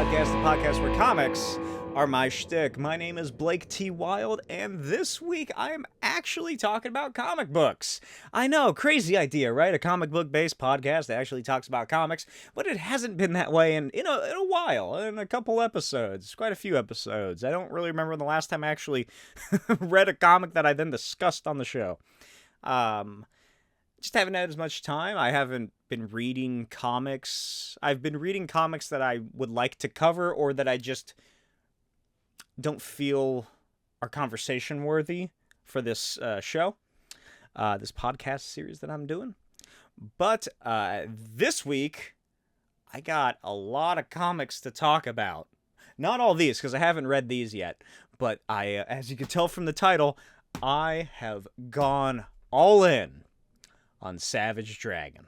the podcast where comics are my shtick. My name is Blake T. Wild, and this week I am actually talking about comic books. I know, crazy idea, right? A comic book-based podcast that actually talks about comics, but it hasn't been that way in a while, in a couple episodes, quite a few episodes. I don't really remember the last time I actually read a comic that I then discussed on the show. Just haven't had as much time. I haven't been reading comics. I've been reading comics that I would like to cover or that I just don't feel are conversation worthy for this show, this podcast series that I'm doing. But this week, I got a lot of comics to talk about. Not all these, because I haven't read these yet. But as you can tell from the title, I have gone all in on Savage Dragon.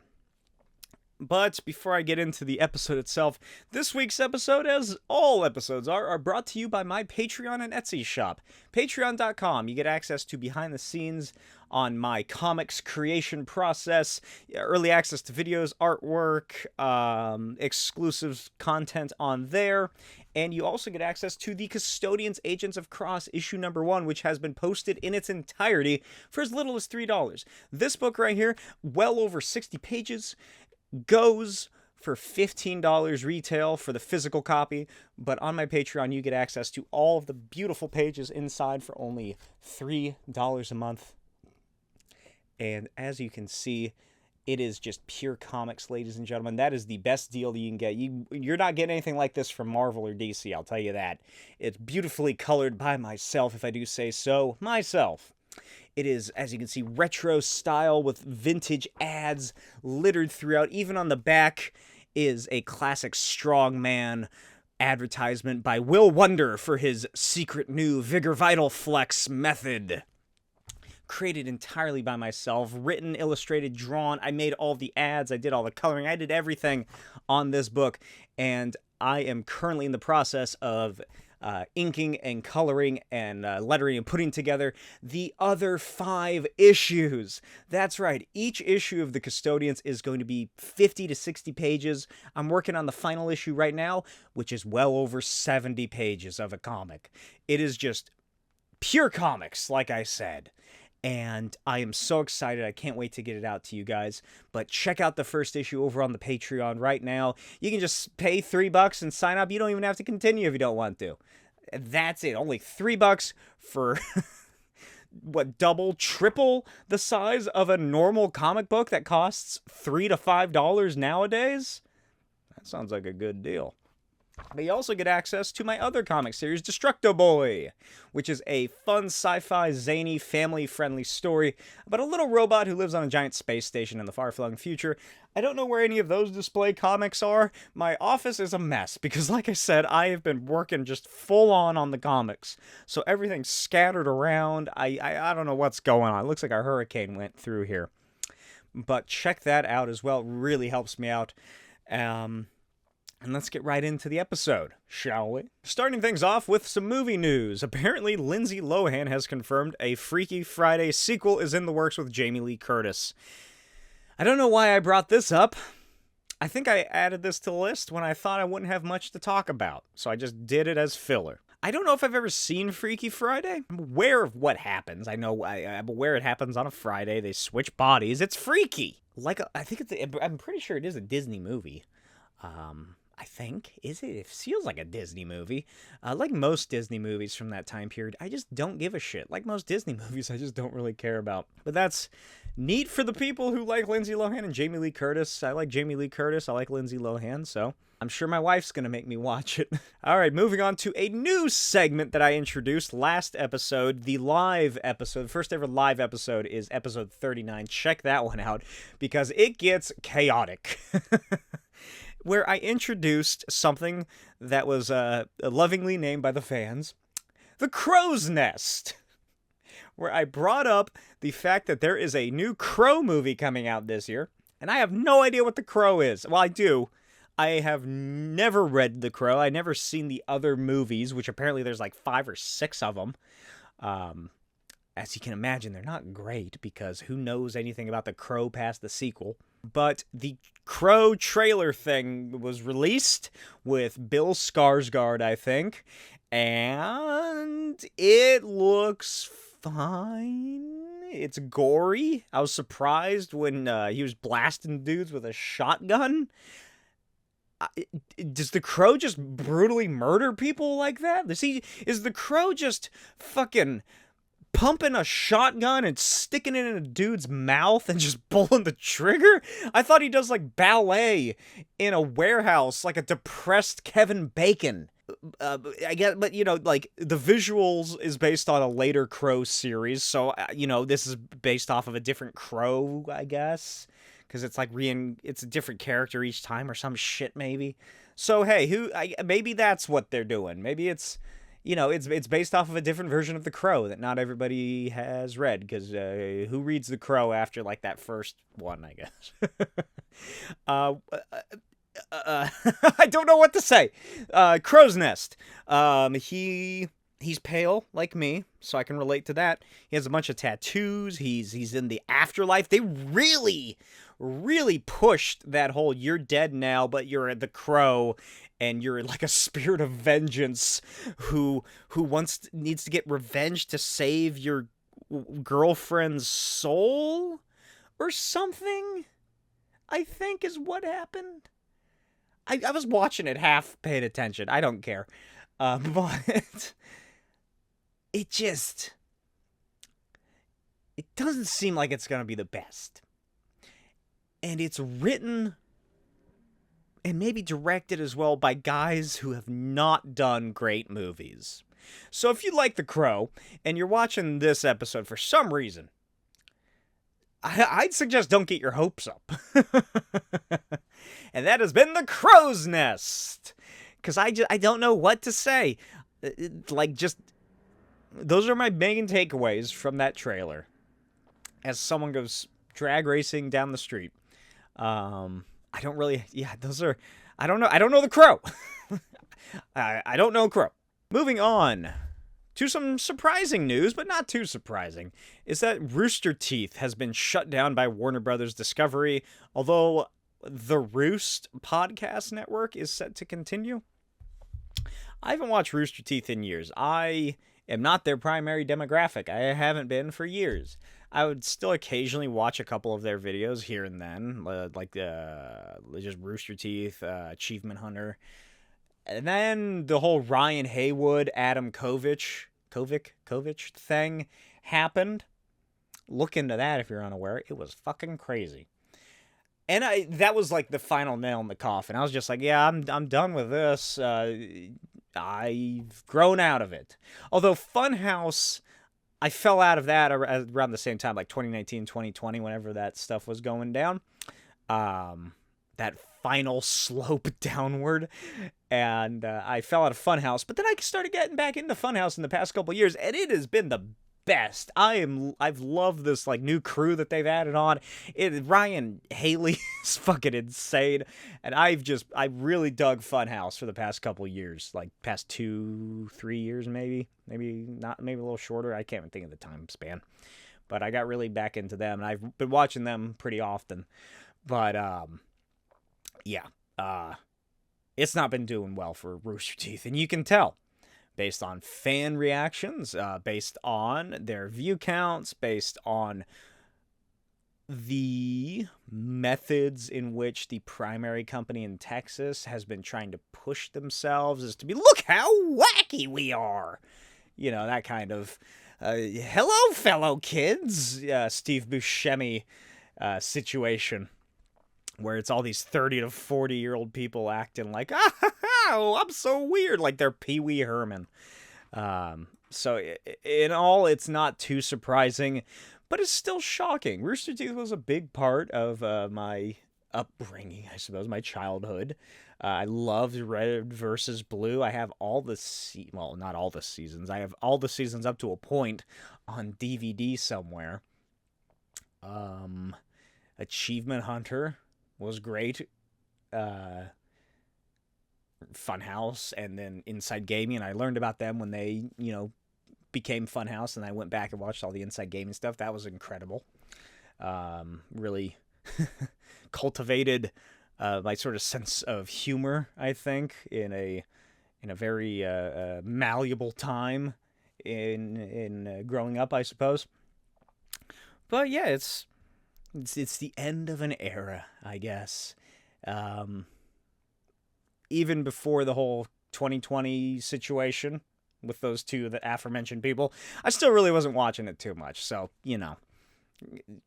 But before I get into the episode itself, this week's episode, as all episodes are brought to you by my Patreon and Etsy shop. Patreon.com. You get access to behind the scenes on my comics creation process, early access to videos, artwork, exclusive content on there, and you also get access to the Custodians Agents of Cross issue number 1, which has been posted in its entirety for as little as $3. This book right here, well over 60 pages, goes for $15 retail for the physical copy, but on my Patreon you get access to all of the beautiful pages inside for only $3 a month. And as you can see, it is just pure comics, ladies and gentlemen. That is the best deal you can get. You're not getting anything like this from Marvel or DC, I'll tell you that. It's beautifully colored by myself, if I do say so myself. It is, as you can see, retro style with vintage ads littered throughout. Even on the back is a classic strongman advertisement by Will Wonder for his secret new Vigor Vital Flex method. Created entirely by myself, written, illustrated, drawn. I made all the ads, I did all the coloring, I did everything on this book, and I am currently in the process of inking and coloring and lettering and putting together the other 5 issues. That's right, each issue of The Custodians is going to be 50 to 60 pages. I'm working on the final issue right now, which is well over 70 pages of a comic. It is just pure comics, like I said. And I am so excited. I can't wait to get it out to you guys. But check out the first issue over on the Patreon right now. You can just pay $3 and sign up. You don't even have to continue if you don't want to. That's it. Only $3 for what, double, triple the size of a normal comic book that costs $3 to $5 nowadays? That sounds like a good deal. But you also get access to my other comic series, Destructo Boy, which is a fun sci-fi, zany, family-friendly story about a little robot who lives on a giant space station in the far-flung future. I don't know where any of those display comics are. My office is a mess because, like I said, I have been working just full-on the comics. So everything's scattered around. I don't know what's going on. It looks like a hurricane went through here. But check that out as well. It really helps me out. And let's get right into the episode, shall we? Starting things off with some movie news. Apparently, Lindsay Lohan has confirmed a Freaky Friday sequel is in the works with Jamie Lee Curtis. I don't know why I brought this up. I think I added this to the list when I thought I wouldn't have much to talk about, so I just did it as filler. I don't know if I've ever seen Freaky Friday. I'm aware of what happens. I'm aware it happens on a Friday. They switch bodies. It's freaky. I'm pretty sure it is a Disney movie. I think. Is it? It feels like a Disney movie. Like most Disney movies from that time period, I just don't give a shit. Like most Disney movies, I just don't really care about. But that's neat for the people who like Lindsay Lohan and Jamie Lee Curtis. I like Jamie Lee Curtis. I like Lindsay Lohan, so I'm sure my wife's going to make me watch it. All right, moving on to a new segment that I introduced last episode, the live episode. The first ever live episode is episode 39. Check that one out because it gets chaotic. Where I introduced something that was lovingly named by the fans, the Crow's Nest, where I brought up the fact that there is a new Crow movie coming out this year, and I have no idea what the Crow is. Well, I do. I have never read The Crow. I never seen the other movies, which apparently there's like 5 or 6 of them. as you can imagine, they're not great because who knows anything about The Crow past the sequel. But the Crow trailer thing was released with Bill Skarsgård, I think, and it looks fine. It's gory. I was surprised when he was blasting dudes with a shotgun. Does the Crow just brutally murder people like that? Is the Crow just fucking pumping a shotgun and sticking it in a dude's mouth and just pulling the trigger? I thought he does like ballet in a warehouse like a depressed Kevin Bacon. I guess, but like the visuals is based on a later Crow series, so this is based off of a different Crow, I guess, because it's like it's a different character each time or some shit maybe. So hey, maybe that's what they're doing. Maybe it's it's based off of a different version of the Crow that not everybody has read, because who reads the Crow after like that first one, I guess. I don't know what to say. Crow's Nest. He's pale like me, so I can relate to that. He has a bunch of tattoos. He's in the afterlife. They really, really pushed that whole "you're dead now, but you're the Crow, and you're like a spirit of vengeance who needs to get revenge to save your girlfriend's soul or something," I think is what happened. I was watching it, half paying attention. I don't care. But it doesn't seem like it's going to be the best. And it's written and maybe directed as well by guys who have not done great movies. So if you like The Crow and you're watching this episode for some reason, I'd suggest don't get your hopes up. And that has been The Crow's Nest. Because I don't know what to say. Those are my main takeaways from that trailer. As someone goes drag racing down the street. I don't know The Crow. I don't know Crow. Moving on to some surprising news, but not too surprising, is that Rooster Teeth has been shut down by Warner Brothers Discovery, although the Roost podcast network is set to continue. I haven't watched Rooster Teeth in years. I am not their primary demographic. I haven't been for years. I would still occasionally watch a couple of their videos here and then, like just Rooster Teeth, Achievement Hunter. And then the whole Ryan Haywood, Adam Kovic thing happened. Look into that if you're unaware. It was fucking crazy. And that was like the final nail in the coffin. I was just like, yeah, I'm done with this. I've grown out of it. Although Funhouse, I fell out of that around the same time, like 2019, 2020, whenever that stuff was going down. That final slope downward, and I fell out of Funhouse, but then I started getting back into Funhouse in the past couple years, and it has been the best. I've loved this like new crew that they've added on. Ryan Haley is fucking insane, and I really dug Funhouse for the past couple years, like past 2-3 years, maybe a little shorter. I can't even think of the time span, but I got really back into them, and I've been watching them pretty often. But it's not been doing well for Rooster Teeth, and you can tell based on fan reactions, based on their view counts, based on the methods in which the primary company in Texas has been trying to push themselves as to be, look how wacky we are. That kind of, hello, fellow kids, Steve Buscemi situation. Where it's all these 30 to 40-year-old people acting like, oh, I'm so weird, like they're Pee Wee Herman. So in all, it's not too surprising, but it's still shocking. Rooster Teeth was a big part of my upbringing, I suppose, my childhood. I loved Red versus Blue. I have all the not all the seasons. I have all the seasons up to a point on DVD somewhere. Achievement Hunter was great. Funhouse and then Inside Gaming, and I learned about them when they, became Funhouse, and I went back and watched all the Inside Gaming stuff. That was incredible. Really cultivated my sort of sense of humor, I think, in a very malleable time in growing up, I suppose. But yeah, it's the end of an era, I guess. Even before the whole 2020 situation with those two, the aforementioned people, I still really wasn't watching it too much. So, you know,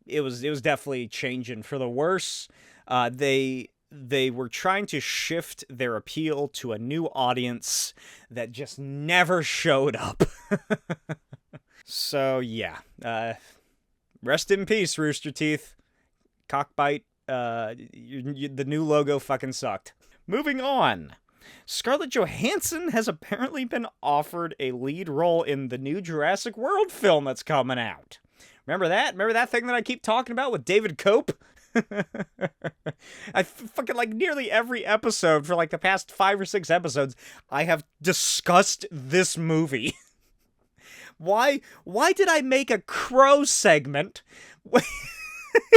it was definitely changing for the worse. They were trying to shift their appeal to a new audience that just never showed up. So, yeah. Rest in peace, Rooster Teeth. Cockbite. The new logo fucking sucked. Moving on. Scarlett Johansson has apparently been offered a lead role in the new Jurassic World film that's coming out. Remember that? Remember that thing that I keep talking about with David Cope? I fucking, like, nearly every episode for, like, the past 5 or 6 episodes, I have discussed this movie. Why did I make a Crow segment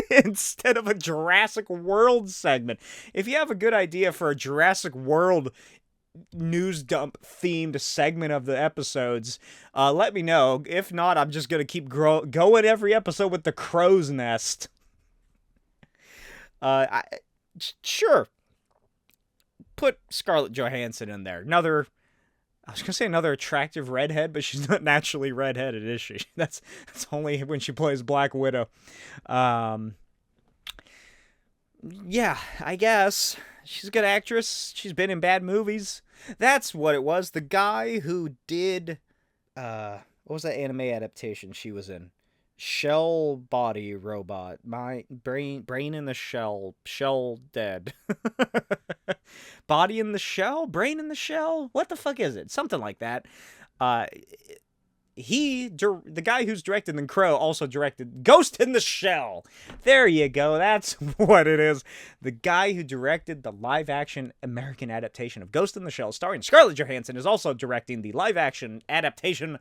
instead of a Jurassic World segment? If you have a good idea for a Jurassic World news dump themed segment of the episodes, let me know. If not, I'm just gonna keep going every episode with the Crow's Nest. Sure, put Scarlett Johansson in there. I was gonna say another attractive redhead, but she's not naturally redheaded, is she? That's only when she plays Black Widow. Yeah, I guess. She's a good actress. She's been in bad movies. That's what it was. The guy who did, what was that anime adaptation she was in? Shell Body Robot. My brain in the shell dead. Body in the shell, brain in the shell. What the fuck is it? Something like that. The guy who's directed The Crow also directed Ghost in the Shell. There you go. That's what it is. The guy who directed the live-action American adaptation of Ghost in the Shell, starring Scarlett Johansson, is also directing the live-action adaptation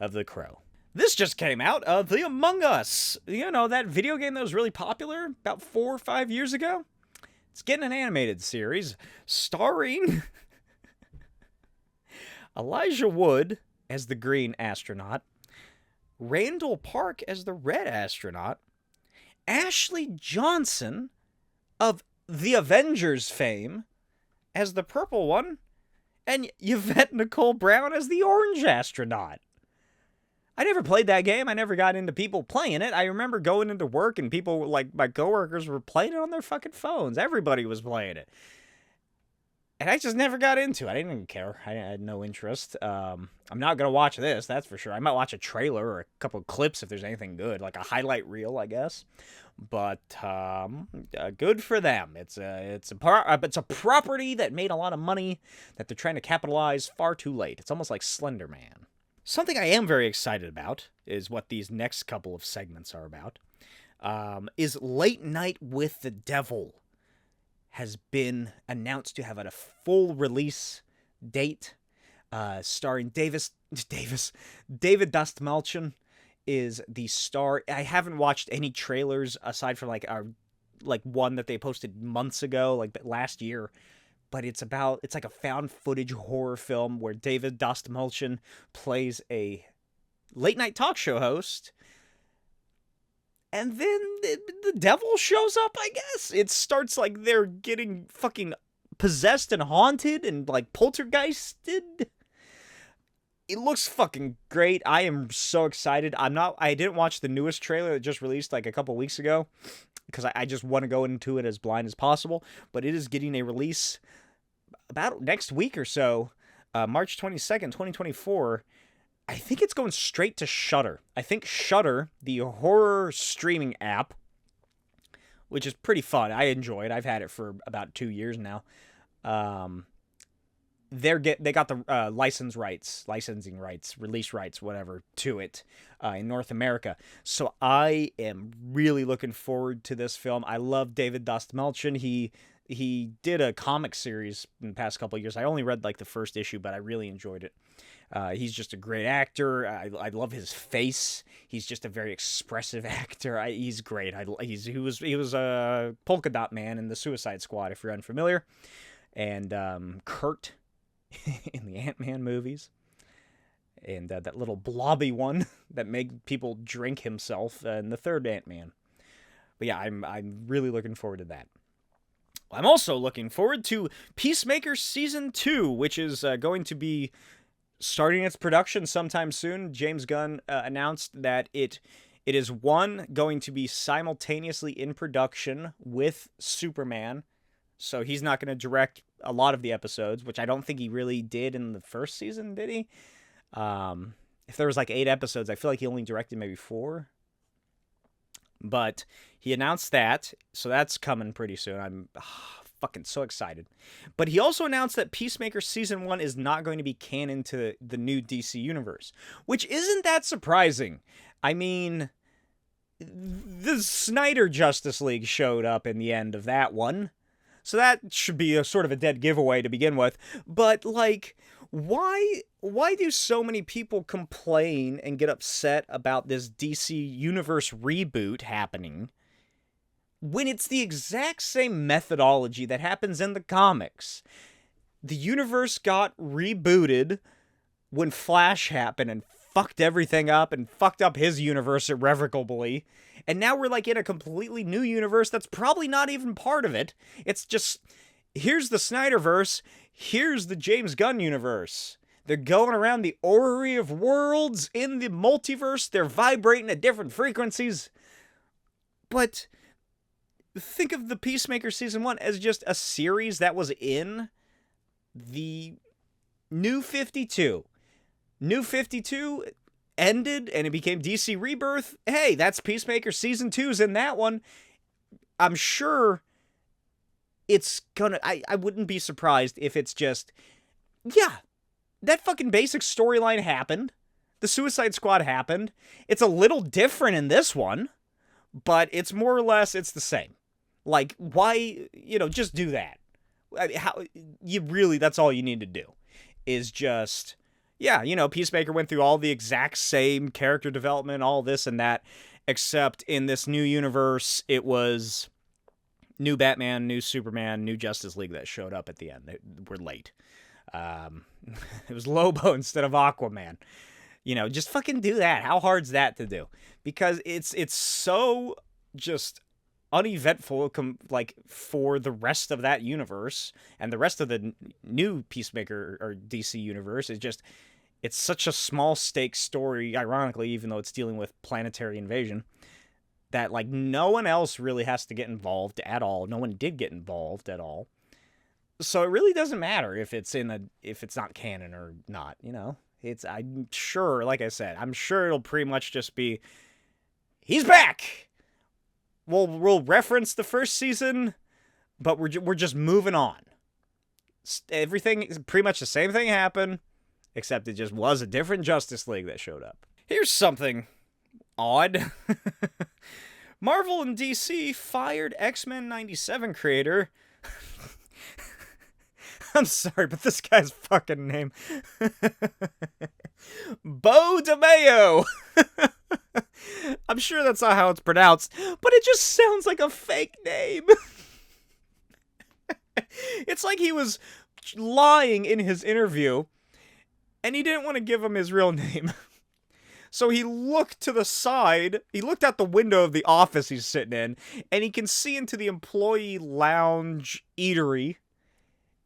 of The Crow. This just came out of The Among Us. You know, that video game that was really popular about 4 or 5 years ago? It's getting an animated series starring Elijah Wood as the green astronaut, Randall Park as the red astronaut, Ashley Johnson of the Avengers fame as the purple one, and Yvette Nicole Brown as the orange astronaut. I never played that game. I never got into people playing it. I remember going into work and people, like, my coworkers were playing it on their fucking phones. Everybody was playing it. And I just never got into it. I didn't even care. I had no interest. I'm not going to watch this, that's for sure. I might watch a trailer or a couple of clips if there's anything good, like a highlight reel, I guess. But good for them. It's a property that made a lot of money that they're trying to capitalize far too late. It's almost like Slender Man. Something I am very excited about is what these next couple of segments are about. Is Late Night with the Devil has been announced to have a full release date, starring David Dastmalchian is the star. I haven't watched any trailers aside from like one that they posted months ago, like last year. But it's like a found footage horror film where David Dastmalchian plays a late night talk show host. And then the devil shows up, I guess. It starts like they're getting fucking possessed and haunted and like poltergeisted. It looks fucking great. I am so excited. I didn't watch the newest trailer that just released like a couple weeks ago because I just want to go into it as blind as possible. But it is getting a release about next week or so, March 22nd, 2024. I think it's going straight to Shudder. I think Shudder, the horror streaming app, which is pretty fun. I enjoy it. I've had it for about 2 years now. They got the licensing rights, release rights, whatever, to it in North America. So I am really looking forward to this film. I love David Dastmalchian. He did a comic series in the past couple of years. I only read like the first issue, but I really enjoyed it. He's just a great actor. I love his face. He's just a very expressive actor. He's great. He was a Polka Dot Man in the Suicide Squad, if you're unfamiliar, and Kurt in the Ant-Man movies, and that little blobby one that made people drink himself in the third Ant-Man. But yeah, I'm really looking forward to that. I'm also looking forward to Peacemaker Season 2, which is going to be starting its production sometime soon. James Gunn announced that it is going to be simultaneously in production with Superman. So he's not going to direct a lot of the episodes, which I don't think he really did in the first season, did he? If there was like 8 episodes, I feel like he only directed maybe 4. But he announced that, so that's coming pretty soon. I'm fucking so excited. But he also announced that Peacemaker Season 1 is not going to be canon to the new DC Universe, which isn't that surprising. I mean, the Snyder Justice League showed up in the end of that one, so that should be a sort of a dead giveaway to begin with. But, like, why do so many people complain and get upset about this DC Universe reboot happening when it's the exact same methodology that happens in the comics? The universe got rebooted when Flash happened and fucked everything up and fucked up his universe irrevocably. And now we're like in a completely new universe that's probably not even part of it. It's just, here's the Snyderverse, here's the James Gunn universe. They're going around the orrery of worlds in the multiverse. They're vibrating at different frequencies. But think of the Peacemaker Season 1 as just a series that was in the New 52. New 52 ended and it became DC Rebirth. Hey, that's Peacemaker Season 2's in that one. I'm sure it's gonna... I wouldn't be surprised if it's just... Yeah, that fucking basic storyline happened. The Suicide Squad happened. It's a little different in this one, but it's more or less, it's the same. Like, why, just do that. That's all you need to do. Is just, Peacemaker went through all the exact same character development, all this and that, except in this new universe, it was new Batman, new Superman, new Justice League that showed up at the end. They were late. It was Lobo instead of Aquaman. Just fucking do that. How hard's that to do? Because it's so just uneventful, for the rest of that universe and the rest of the new Peacemaker or DC universe is just, it's such a small stake story, ironically, even though it's dealing with planetary invasion, that no one else really has to get involved at all. No one did get involved at all. So it really doesn't matter if it's not canon or not, I'm sure, like I said, I'm sure it'll pretty much just be, he's back! We'll reference the first season, but we're just moving on. Everything is pretty much the same thing happened, except it just was a different Justice League that showed up. Here's something odd. Marvel and DC fired X-Men 97 creator. I'm sorry, but this guy's fucking name. Bo DeMayo. I'm sure that's not how it's pronounced, but it just sounds like a fake name. It's like he was lying in his interview, and he didn't want to give him his real name. So he looked to the side, he looked out the window of the office he's sitting in, and he can see into the employee lounge eatery,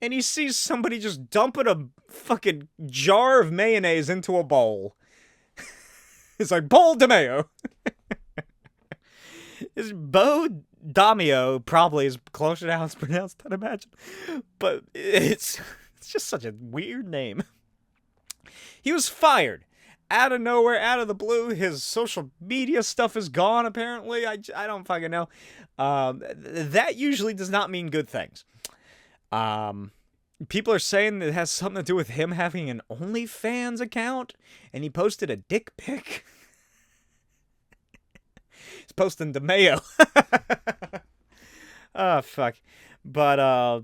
and he sees somebody just dumping a fucking jar of mayonnaise into a bowl. It's like, Bo DeMayo. It's Bo Damio, probably is closer to how it's pronounced, I'd imagine. But it's just such a weird name. He was fired. Out of nowhere, out of the blue. His social media stuff is gone, apparently. I don't fucking know. That usually does not mean good things. People are saying that it has something to do with him having an OnlyFans account, and he posted a dick pic. He's posting to Mayo. Oh, fuck. But,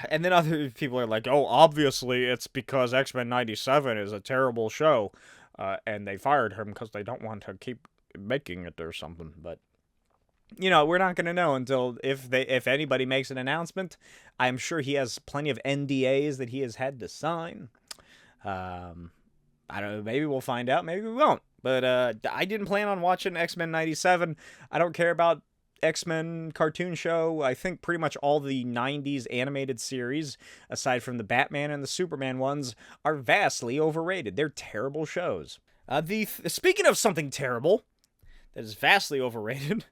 And then other people are like, oh, obviously it's because X-Men 97 is a terrible show, and they fired him because they don't want to keep making it or something. But, you know, we're not going to know until if anybody makes an announcement. I'm sure he has plenty of NDAs that he has had to sign. I don't know, maybe we'll find out, maybe we won't. But I didn't plan on watching X-Men 97. I don't care about X-Men cartoon show. I think pretty much all the 90s animated series, aside from the Batman and the Superman ones, are vastly overrated. They're terrible shows. Speaking of something terrible that is vastly overrated,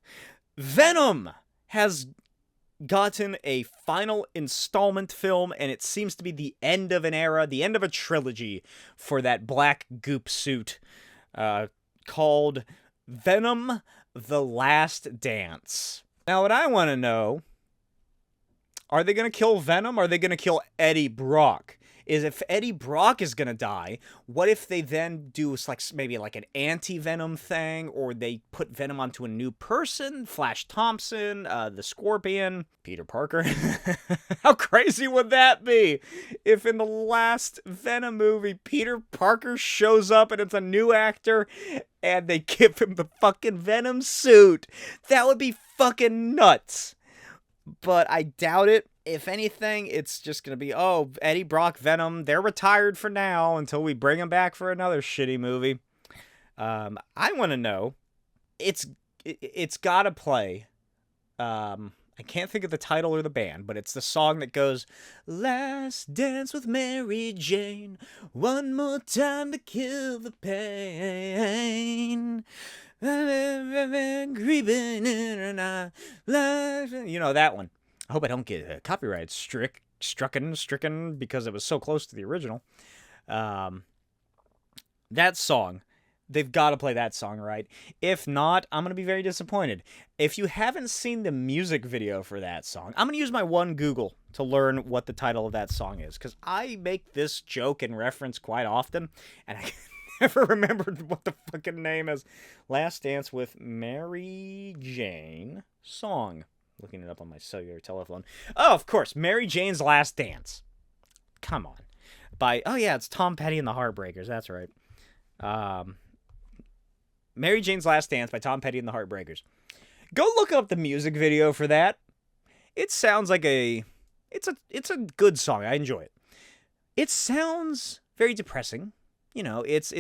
Venom has gotten a final installment film, and it seems to be the end of an era, the end of a trilogy for that black goop suit called Venom: The Last Dance. Now, what I want to know, are they going to kill Venom? Are they going to kill Eddie Brock? If Eddie Brock is going to die, what if they then do maybe like an anti-Venom thing, or they put Venom onto a new person, Flash Thompson, the Scorpion, Peter Parker? How crazy would that be if in the last Venom movie, Peter Parker shows up and it's a new actor and they give him the fucking Venom suit? That would be fucking nuts. But I doubt it. If anything, it's just going to be, oh, Eddie Brock, Venom, they're retired for now until we bring them back for another shitty movie. I want to know, it's got to play, I can't think of the title or the band, but it's the song that goes, Last Dance with Mary Jane, one more time to kill the pain. Creeping in and out. You know that one. I hope I don't get copyright stricken because it was so close to the original. That song, they've got to play that song, right? If not, I'm going to be very disappointed. If you haven't seen the music video for that song, I'm going to use my one Google to learn what the title of that song is, because I make this joke and reference quite often, and I never remembered what the fucking name is. Last Dance with Mary Jane song. Looking it up on my cellular telephone. Oh, of course, Mary Jane's Last Dance. Come on. Oh yeah, it's Tom Petty and the Heartbreakers, that's right. Mary Jane's Last Dance by Tom Petty and the Heartbreakers. Go look up the music video for that. It sounds like it's a good song. I enjoy it. It sounds very depressing. You know, it's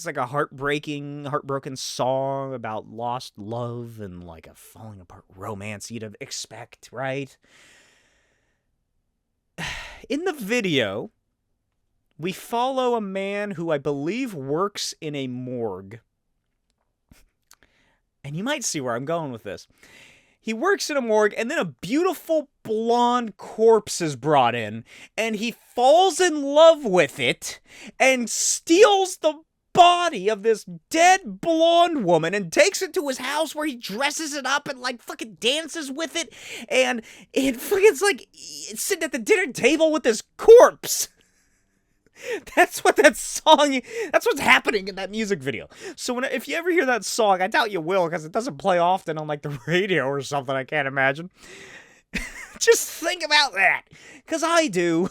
like a heartbroken song about lost love and like a falling apart romance you'd expect, right? In the video, we follow a man who I believe works in a morgue. And you might see where I'm going with this. He works in a morgue, and then a beautiful blonde corpse is brought in, and he falls in love with it and steals the body of this dead blonde woman and takes it to his house where he dresses it up and like fucking dances with it, and it's like it's sitting at the dinner table with this corpse. That's what's happening in that music video. So if you ever hear that song, I doubt you will, because it doesn't play often on like the radio or something, I can't imagine. Just think about that, because I do.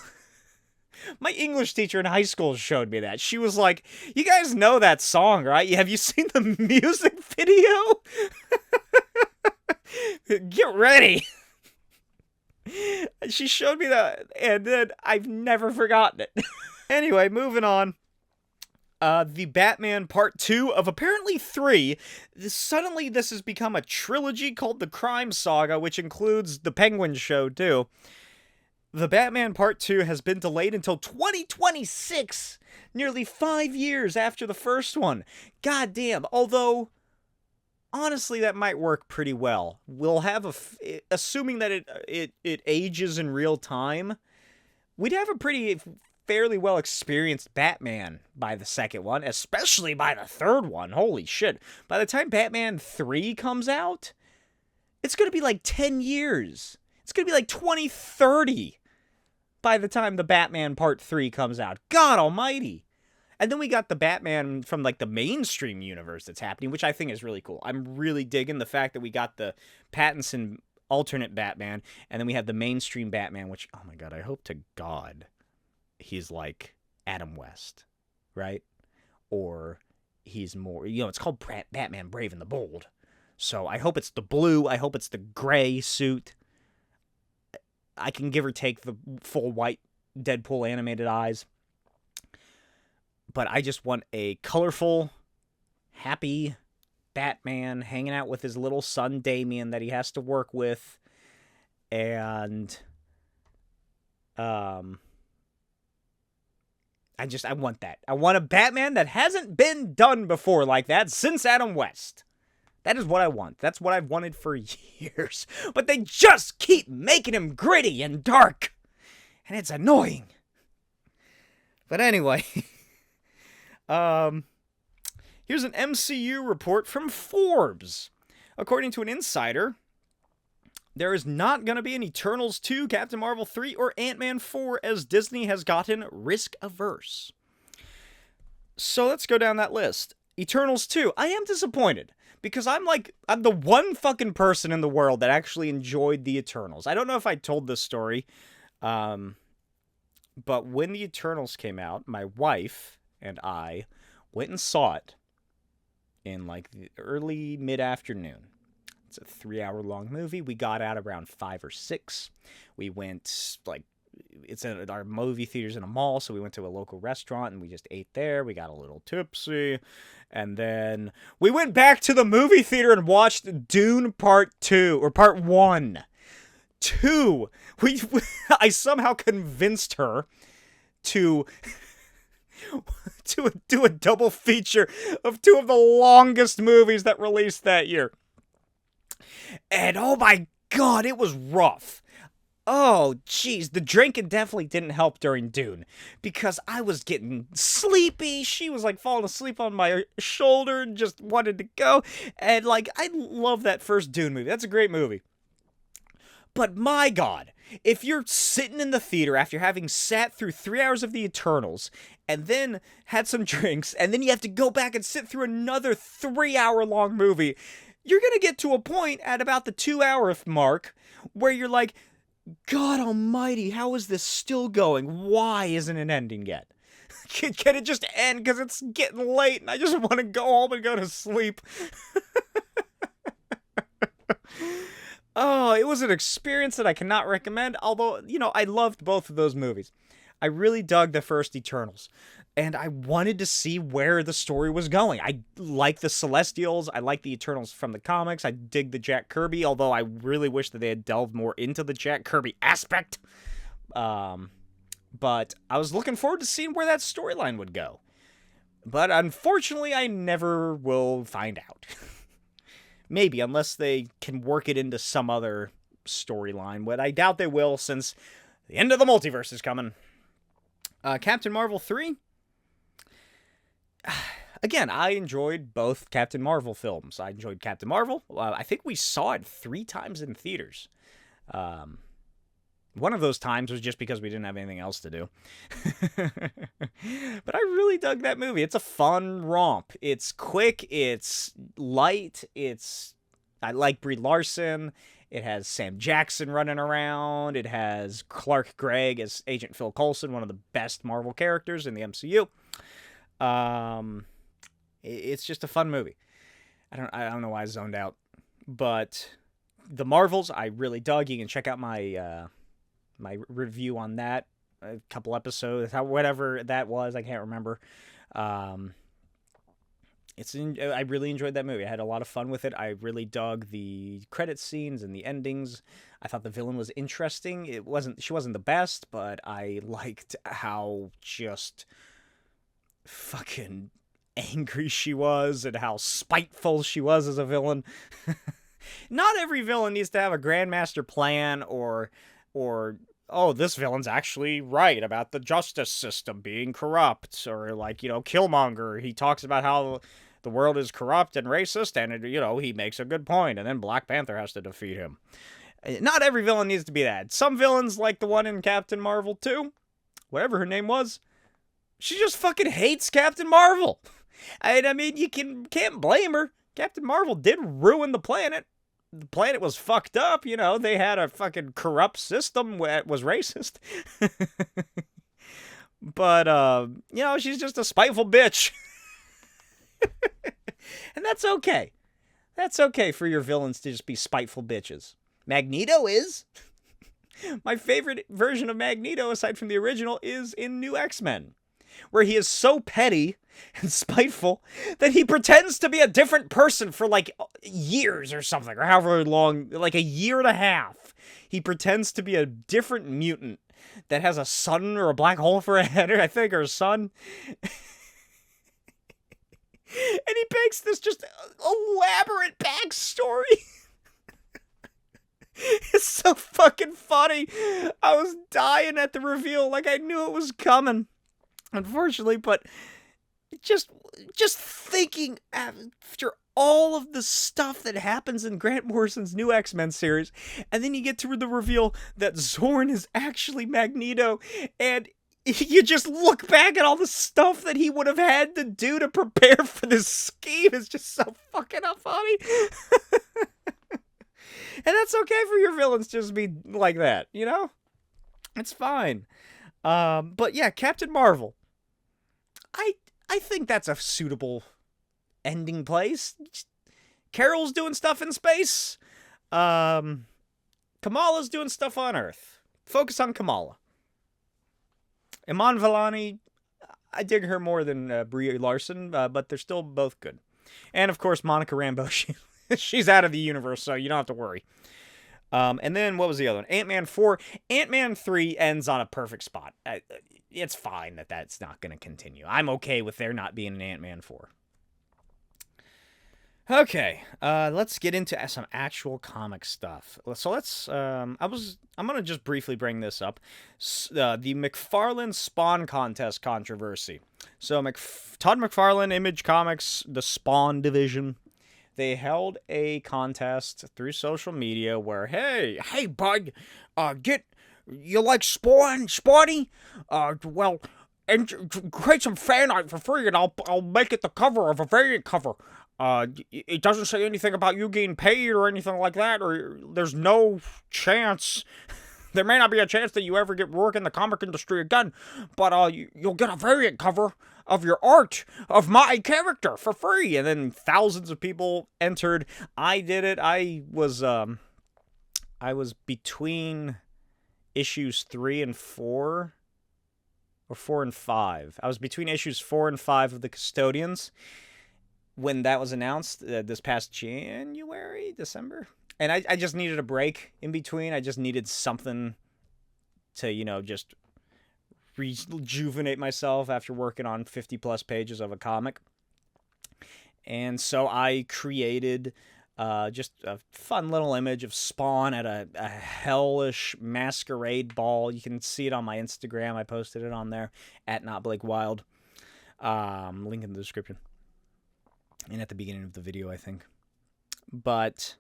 My English teacher in high school showed me that. She was like, you guys know that song, right? Have you seen the music video? Get ready. She showed me that, and then I've never forgotten it. Anyway, moving on. The Batman Part 2 of apparently 3. Suddenly this has become a trilogy called the Crime Saga, which includes the Penguin show, too. The Batman Part 2 has been delayed until 2026, nearly 5 years after the first one. God damn. Although, honestly, that might work pretty well. We'll have assuming that it ages in real time, we'd have a fairly well experienced Batman by the second one, especially by the third one. Holy shit. By the time Batman 3 comes out, it's going to be like 10 years. It's going to be like 2030 by the time the Batman Part 3 comes out. God almighty. And then we got the Batman from like the mainstream universe that's happening, which I think is really cool. I'm really digging the fact that we got the Pattinson alternate Batman, and then we have the mainstream Batman, which, oh my god, I hope to God he's like Adam West, right? Or he's more, it's called Batman Brave and the Bold. So I hope it's the blue, I hope it's the gray suit. I can give or take the full white Deadpool animated eyes. But I just want a colorful, happy Batman hanging out with his little son Damian that he has to work with. And I want that. I want a Batman that hasn't been done before like that since Adam West. That is what I want. That's what I've wanted for years. But they just keep making him gritty and dark. And it's annoying. But anyway, here's an MCU report from Forbes. According to an insider, there is not going to be an Eternals 2, Captain Marvel 3, or Ant-Man 4 as Disney has gotten risk-averse. So let's go down that list. Eternals 2. I am disappointed. Because I'm the one fucking person in the world that actually enjoyed the Eternals. I don't know if I told this story, but when the Eternals came out, my wife and I went and saw it in like the early mid-afternoon. It's a 3-hour-long movie. We got out around 5 or 6. We went it's in our movie theater's in a mall, so we went to a local restaurant and we just ate there. We got a little tipsy, and then we went back to the movie theater and watched Dune Part 2 or Part 1. 2. I somehow convinced her to do a double feature of 2 of the longest movies that released that year. And oh my god, it was rough. Oh, jeez, the drinking definitely didn't help during Dune, because I was getting sleepy, she was, falling asleep on my shoulder, and just wanted to go, and, I love that first Dune movie, that's a great movie. But my god, if you're sitting in the theater after having sat through 3 hours of the Eternals, and then had some drinks, and then you have to go back and sit through another 3-hour-long movie, you're gonna get to a point at about the 2-hour mark, where you're like, God almighty, how is this still going? Why isn't it ending yet? Can it just end? Because it's getting late and I just want to go home and go to sleep. Oh, it was an experience that I cannot recommend. Although, I loved both of those movies. I really dug the first Eternals. And I wanted to see where the story was going. I like the Celestials. I like the Eternals from the comics. I dig the Jack Kirby, although I really wish that they had delved more into the Jack Kirby aspect. But I was looking forward to seeing where that storyline would go. But unfortunately, I never will find out. Maybe, unless they can work it into some other storyline. But I doubt they will, since the end of the multiverse is coming. Captain Marvel 3? Again, I enjoyed both Captain Marvel films. I enjoyed Captain Marvel. I think we saw it 3 times in theaters. One of those times was just because we didn't have anything else to do. But I really dug that movie. It's a fun romp. It's quick. It's light. I like Brie Larson. It has Sam Jackson running around. It has Clark Gregg as Agent Phil Coulson, one of the best Marvel characters in the MCU. It's just a fun movie. I don't know why I zoned out, but the Marvels I really dug. You can check out my my review on that, a couple episodes, whatever that was, I can't remember. I really enjoyed that movie. I had a lot of fun with it. I really dug the credit scenes and the endings. I thought the villain was interesting. She wasn't the best, but I liked how just fucking angry she was and how spiteful she was as a villain. Not every villain needs to have a grandmaster plan or oh, this villain's actually right about the justice system being corrupt, or Killmonger, he talks about how the world is corrupt and racist, and he makes a good point, and then Black Panther has to defeat him. Not every villain needs to be that. Some villains, like the one in Captain Marvel 2, whatever her name was, she just fucking hates Captain Marvel. And I mean, you can't blame her. Captain Marvel did ruin the planet. the planet was fucked up, you know, they had a fucking corrupt system that was racist. But, you know, she's just a spiteful bitch. And that's okay. That's okay for your villains to just be spiteful bitches. Magneto is. My favorite version of Magneto, aside from the original, is in New X-Men, where he is so petty and spiteful that he pretends to be a different person for like years or something, or however long, like a year and a half. He pretends to be a different mutant that has a sun or a black hole for a head, I think, or a sun. And he makes this just elaborate backstory. It's so fucking funny. I was dying at the reveal, like I knew it was coming. Unfortunately, but just thinking after all of the stuff that happens in Grant Morrison's new X-Men series, and then you get to the reveal that Zorn is actually Magneto, and you just look back at all the stuff that he would have had to do to prepare for this scheme. It's just so fucking funny. And that's okay for your villains to just be like that, you know? It's fine. But yeah, Captain Marvel. I think that's a suitable ending place. Carol's doing stuff in space. Kamala's doing stuff on Earth. Focus on Kamala. Iman Vellani, I dig her more than Brie Larson, but they're still both good. And of course, Monica Rambeau, she's out of the universe, so you don't have to worry. And then, what was the other one? Ant-Man 4. Ant-Man 3 ends on a perfect spot. It's fine that that's not going to continue. I'm okay with there not being an Ant-Man 4. Okay, let's get into some actual comic stuff. So let's, I'm going to just briefly bring this up. The McFarlane Spawn Contest controversy. So Todd McFarlane, Image Comics, the Spawn division, they held a contest through social media where, hey bud, you like Spawny? Well, and create some fan art for free, and I'll make it the cover of a variant cover. It doesn't say anything about you getting paid or anything like that, or there's no chance. There may not be a chance that you ever get work in the comic industry again, but you'll get a variant cover of your art of my character for free. And then thousands of people entered. I did it. I was between issues 3 and 4, or 4 and 5. I was between issues 4 and 5 of The Custodians when that was announced this past December. And I just needed a break in between. I just needed something to, you know, just rejuvenate myself after working on 50 plus pages of a comic. And so I created just a fun little image of Spawn at a hellish masquerade ball. You can see it on my Instagram. I posted it on there at NotBlakeWild. Link in the description. And at the beginning of the video, I think. But,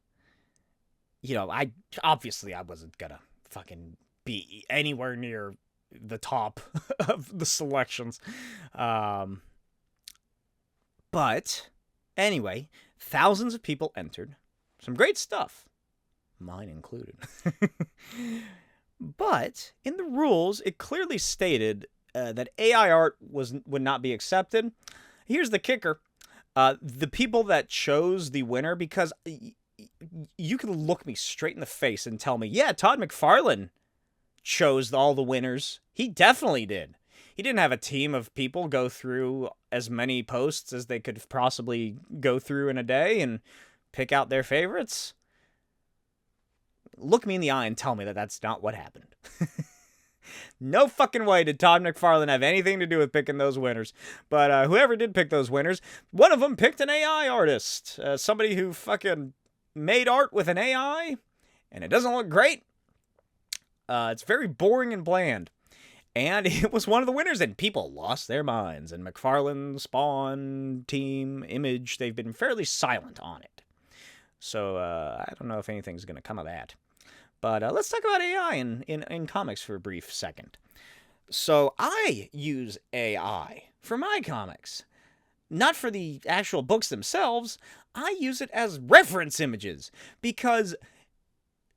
you know, I wasn't gonna fucking be anywhere near the top of the selections. But anyway, thousands of people entered. Some great stuff. Mine included. But in the rules, it clearly stated that AI art would not be accepted. Here's the kicker. The people that chose the winner, because you can look me straight in the face and tell me, yeah, Todd McFarlane chose all the winners. He definitely did. He didn't have a team of people go through as many posts as they could possibly go through in a day and pick out their favorites. Look me in the eye and tell me that that's not what happened. No fucking way did Todd McFarlane have anything to do with picking those winners. But whoever did pick those winners, one of them picked an AI artist. Somebody who fucking made art with an AI, and it doesn't look great. It's very boring and bland. And it was one of the winners, and people lost their minds. And McFarlane, Spawn, Team, Image, they've been fairly silent on it. So I don't know if anything's going to come of that. But let's talk about AI in comics for a brief second. So I use AI for my comics. not for the actual books themselves. I use it as reference images because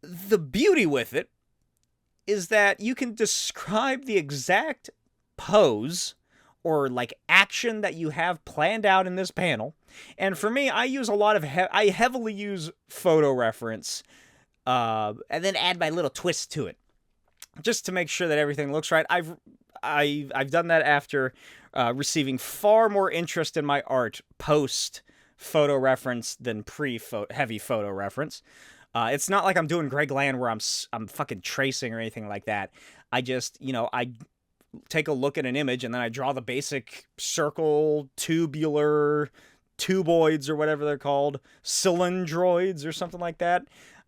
the beauty with it is that you can describe the exact pose or like action that you have planned out in this panel. And for me, I use a lot of I heavily use photo reference, and then add my little twist to it, just to make sure that everything looks right. I've done that after receiving far more interest in my art post photo reference than heavy photo reference. It's not like I'm doing Greg Land where I'm fucking tracing or anything like that. I just, I take a look at an image and then I draw the basic circle, tubular, tuboids or whatever they're called, cylindroids or something like that,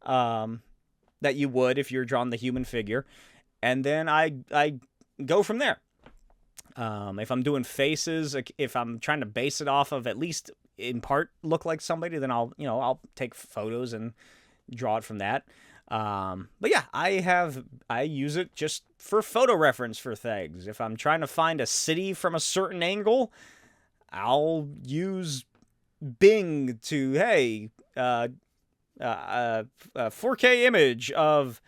that you would if you're drawing the human figure. And then I go from there. If I'm doing faces, if I'm trying to base it off of at least in part look like somebody, then I'll take photos and draw it from that. But yeah, I use it just for photo reference for things. If I'm trying to find a city from a certain angle, I'll use Bing to, hey, 4K image of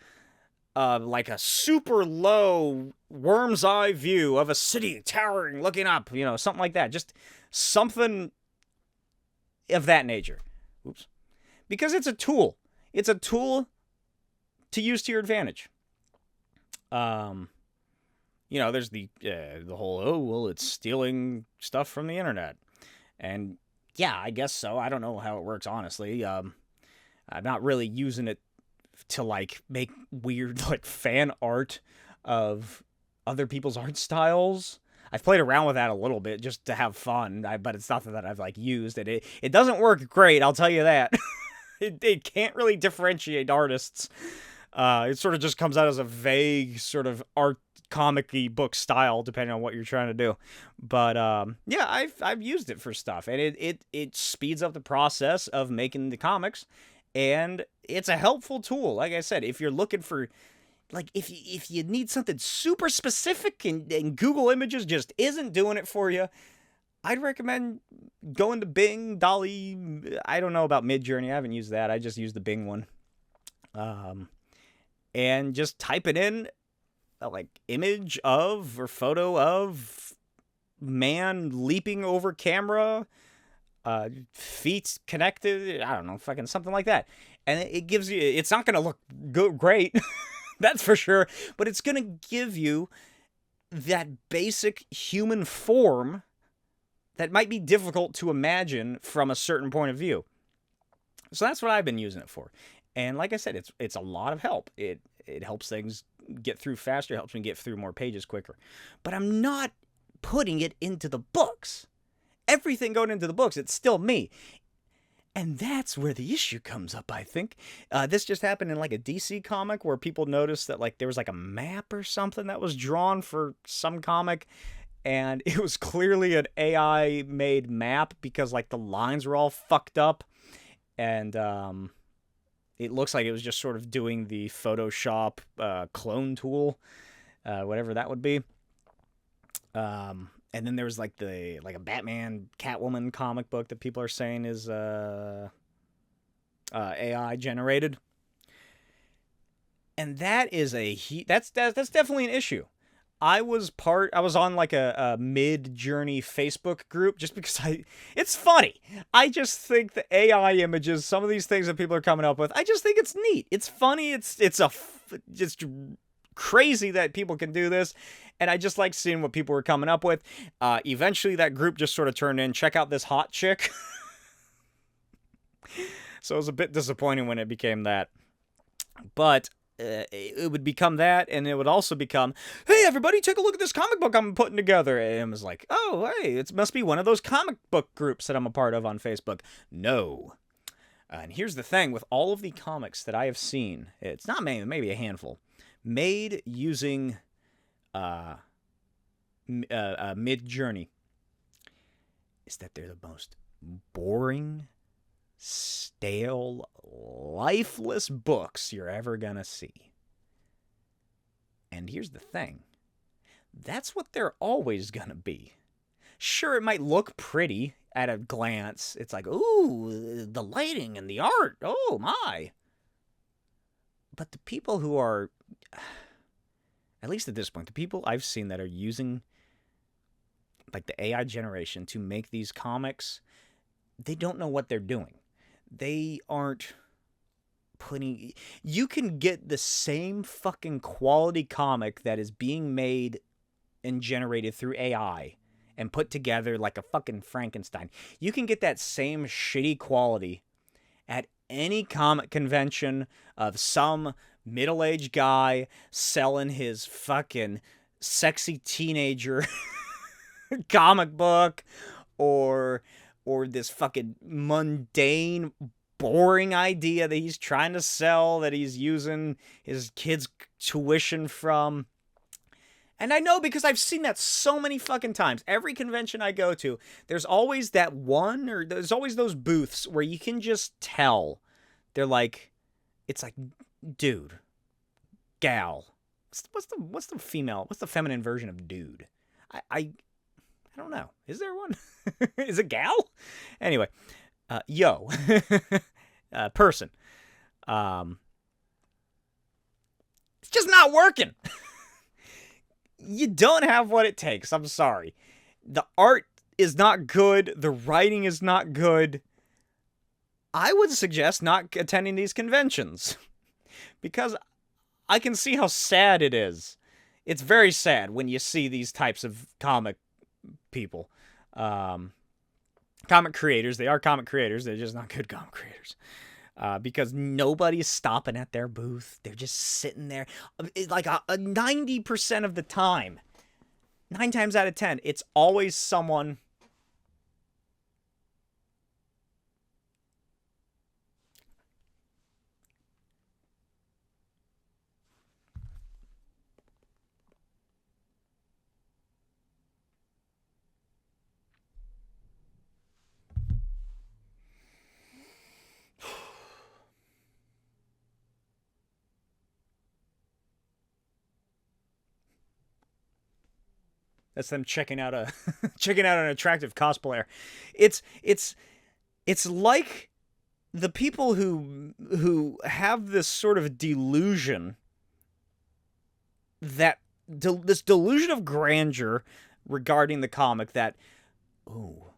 like a super low worm's eye view of a city towering, looking up, something like that. Just something of that nature. Oops. Because it's a tool. It's a tool to use to your advantage. There's the whole, it's stealing stuff from the internet. And yeah, I guess so. I don't know how it works, honestly. I'm not really using it to like make weird like fan art of other people's art styles. I've played around with that a little bit just to have fun, but it's nothing that I've like used. It doesn't work great, I'll tell you that. It can't really differentiate artists. It sort of just comes out as a vague sort of art comic-y book style, depending on what you're trying to do. But yeah, I've used it for stuff, and it speeds up the process of making the comics, and it's a helpful tool. Like I said, if you're looking for, like, if you need something super specific and Google Images just isn't doing it for you, I'd recommend going to Bing, Dolly. I don't know about Midjourney. I haven't used that. I just used the Bing one. And just type it in, like, image of or photo of man leaping over camera, feet connected. I don't know, fucking something like that. And it gives you, it's not going to look great, that's for sure, but it's going to give you that basic human form that might be difficult to imagine from a certain point of view. So that's what I've been using it for. And like I said, it's a lot of help. It helps things get through faster, helps me get through more pages quicker. But I'm not putting it into the books. Everything going into the books, it's still me. And that's where the issue comes up, I think. This just happened in like a DC comic where people noticed that like there was like a map or something that was drawn for some comic. And it was clearly an AI-made map because, like, the lines were all fucked up. And it looks like it was just sort of doing the Photoshop clone tool, whatever that would be. And then there was, like, a Batman Catwoman comic book that people are saying is AI-generated. And that is that's definitely an issue. I was on like a Mid-Journey Facebook group just because it's funny. I just think the AI images, some of these things that people are coming up with, I just think it's neat. It's funny. It's just crazy that people can do this. And I just like seeing what people were coming up with. Eventually that group just sort of turned in, check out this hot chick. So it was a bit disappointing when it became that. But it would become that, and it would also become, hey, everybody, take a look at this comic book I'm putting together. And it was like, oh, hey, it must be one of those comic book groups that I'm a part of on Facebook. No. And here's the thing with all of the comics that I have seen, it's not many, maybe a handful, made using Mid-Journey, is that they're the most boring, stale, lifeless books you're ever gonna see. And here's the thing. That's what they're always gonna be. Sure, it might look pretty at a glance. It's like, ooh, the lighting and the art. Oh, my. But the people who are, at least at this point, the people I've seen that are using, like, the AI generation to make these comics, they don't know what they're doing. They aren't putting... You can get the same fucking quality comic that is being made and generated through AI and put together like a fucking Frankenstein. You can get that same shitty quality at any comic convention of some middle-aged guy selling his fucking sexy teenager comic book, or this fucking mundane, boring idea that he's trying to sell, that he's using his kids' tuition from. And I know because I've seen that so many fucking times. Every convention I go to, there's always that one, or there's always those booths where you can just tell. They're like, it's like, dude, gal. What's the feminine version of dude? I don't know. Is there one? Is it gal? Anyway, yo, person. It's just not working. You don't have what it takes. I'm sorry. The art is not good. The writing is not good. I would suggest not attending these conventions because I can see how sad it is. It's very sad when you see these types of comic people. Comic creators. They are comic creators. They're just not good comic creators. Because nobody's stopping at their booth. They're just sitting there. Like 90% of the time, 9 times out of 10, it's always someone... That's them checking out an attractive cosplayer. It's like the people who have this sort of delusion, this delusion of grandeur regarding the comic that, oh,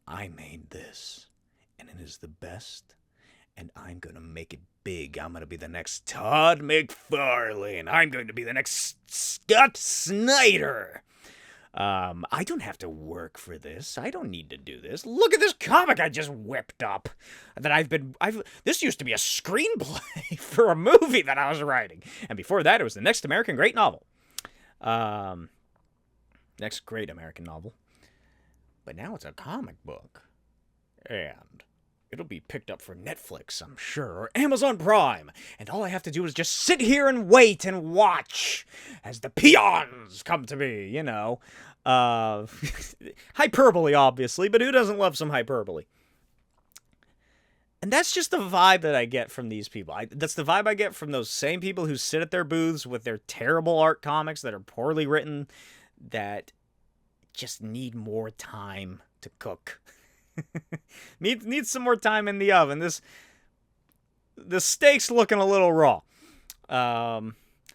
I made this and it is the best and I'm going to make it big. I'm going to be the next Todd McFarlane. I'm going to be the next Scott Snyder. I don't have to work for this. I don't need to do this. Look at this comic I just whipped up. This used to be a screenplay for a movie that I was writing. And before that, it was the next American great novel. Next great American novel. But now it's a comic book. And it'll be picked up for Netflix, I'm sure, or Amazon Prime. And all I have to do is just sit here and wait and watch as the peons come to me, you know. Hyperbole, obviously, but who doesn't love some hyperbole? And that's just the vibe that I get from these people. That's the vibe I get from those same people who sit at their booths with their terrible art comics that are poorly written, that just need more time to cook. Need some more time in the oven. The steak's looking a little raw. I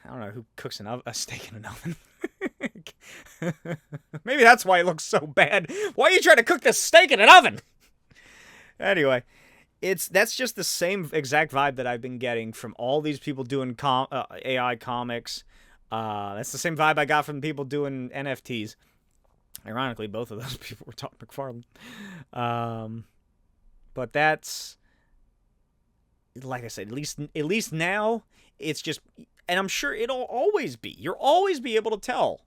don't know who cooks a steak in an oven. Maybe that's why it looks so bad. Why are you trying to cook this steak in an oven? Anyway, that's just the same exact vibe that I've been getting from all these people doing AI comics. That's the same vibe I got from people doing NFTs. Ironically, both of those people were Todd McFarlane. But that's, like I said, at least now, it's just, and I'm sure it'll always be. You'll always be able to tell.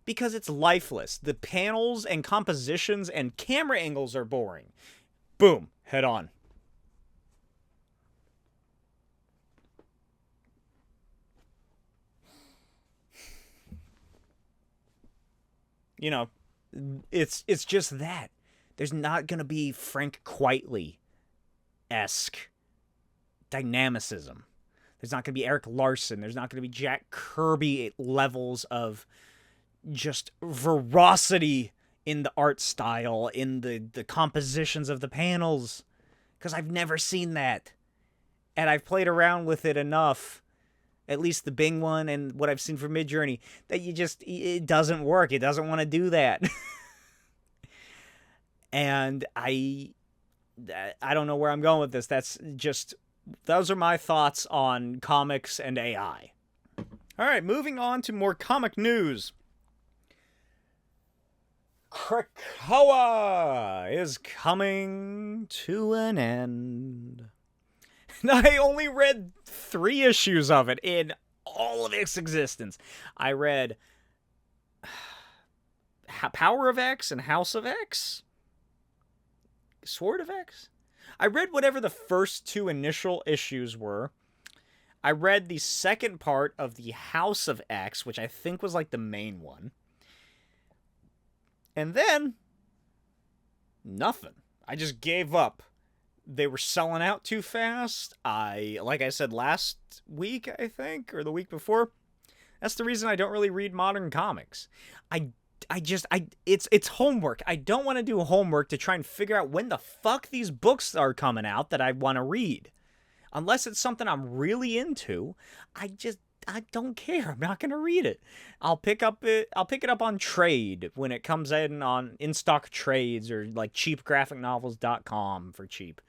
Because it's lifeless. The panels and compositions and camera angles are boring. Boom. Head on. You know, it's just that. There's not going to be Frank Quitely-esque dynamicism. There's not going to be Eric Larson. There's not going to be Jack Kirby levels of just veracity in the art style, in the compositions of the panels, because I've never seen that. And I've played around with it enough, at least the Bing one and what I've seen for Midjourney, that it doesn't work. It doesn't want to do that. And I don't know where I'm going with this. Those are my thoughts on comics and AI. All right, moving on to more comic news. Krakoa is coming to an end. I only read 3 issues of it in all of its existence. I read Power of X and House of X? Sword of X? I read whatever the first 2 initial issues were. I read the second part of the House of X, which I think was like the main one. And then, nothing. I just gave up. They were selling out too fast. Like I said last week, I think, or the week before, that's the reason I don't really read modern comics. It's homework. I don't want to do homework to try and figure out when the fuck these books are coming out that I want to read. Unless it's something I'm really into, I don't care. I'm not going to read it. I'll pick it up on trade when it comes in in-stock trades or like cheapgraphicnovels.com for cheap.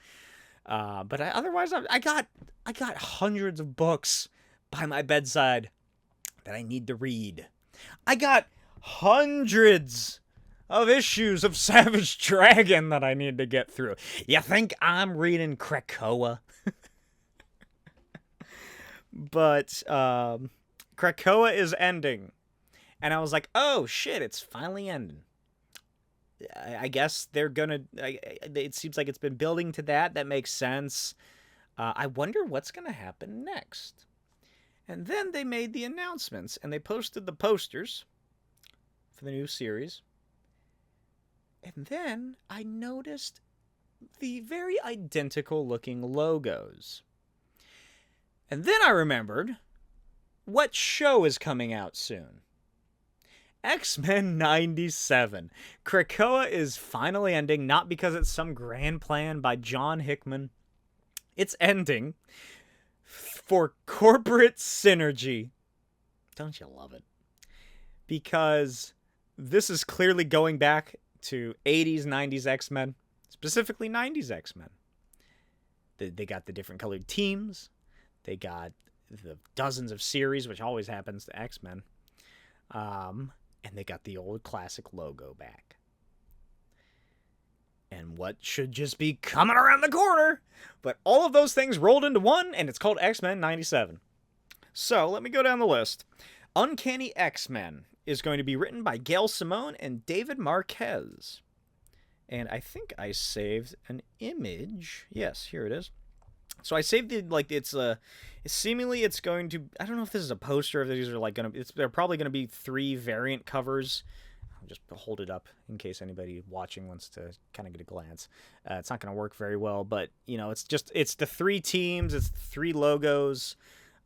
But otherwise I got hundreds of books by my bedside that I need to read. I got hundreds of issues of Savage Dragon that I need to get through. You think I'm reading Krakoa? But Krakoa is ending. And I was like, oh shit, it's finally ending. I guess they're gonna... it seems like it's been building to that. That makes sense. I wonder what's gonna happen next. And then they made the announcements, and they posted the posters for the new series. And then I noticed the very identical looking logos. And then I remembered what show is coming out soon. X-Men 97. Krakoa is finally ending, not because it's some grand plan by John Hickman. It's ending for corporate synergy. Don't you love it? Because this is clearly going back to 80s, 90s X-Men. Specifically 90s X-Men. They got the different colored teams. They got the dozens of series, which always happens to X-Men. And they got the old classic logo back. And what should just be coming around the corner? But all of those things rolled into one, and it's called X-Men 97. So, let me go down the list. Uncanny X-Men is going to be written by Gail Simone and David Marquez. And I think I saved an image. Yes, here it is. So I saved seemingly it's going to, I don't know if this is a poster, if these are they're probably going to be 3 variant covers. I'll just hold it up in case anybody watching wants to kind of get a glance. It's not going to work very well, but, it's the 3 teams, it's 3 logos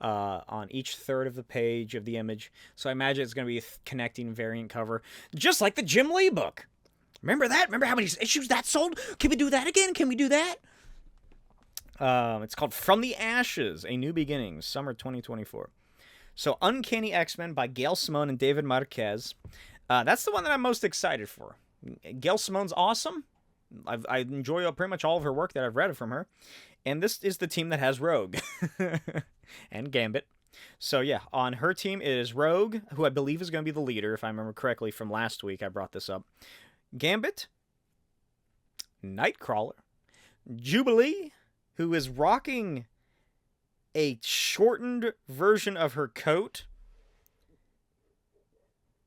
on each third of the page of the image. So I imagine it's going to be a connecting variant cover, just like the Jim Lee book. Remember that? Remember how many issues that sold? Can we do that again? Can we do that? It's called From the Ashes, A New Beginning, summer 2024. So Uncanny X-Men by Gail Simone and David Marquez. That's the one that I'm most excited for. Gail Simone's awesome. I enjoy pretty much all of her work that I've read from her. And this is the team that has Rogue and Gambit. So yeah, on her team it is Rogue, who I believe is going to be the leader, if I remember correctly from last week. I brought this up. Gambit, Nightcrawler, Jubilee, who is rocking a shortened version of her coat,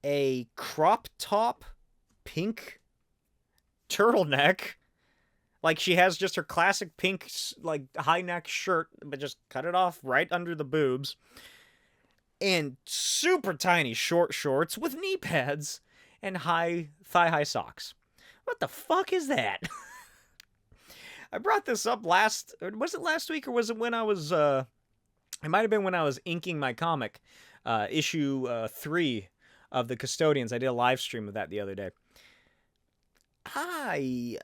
a crop top pink turtleneck, like she has just her classic pink high neck shirt, but just cut it off right under the boobs, and super tiny short shorts with knee pads and thigh-high socks. What the fuck is that? I brought this up was it last week, or was it when I was, it might have been when I was inking my comic, issue 3 of The Custodians. I did a live stream of that the other day. I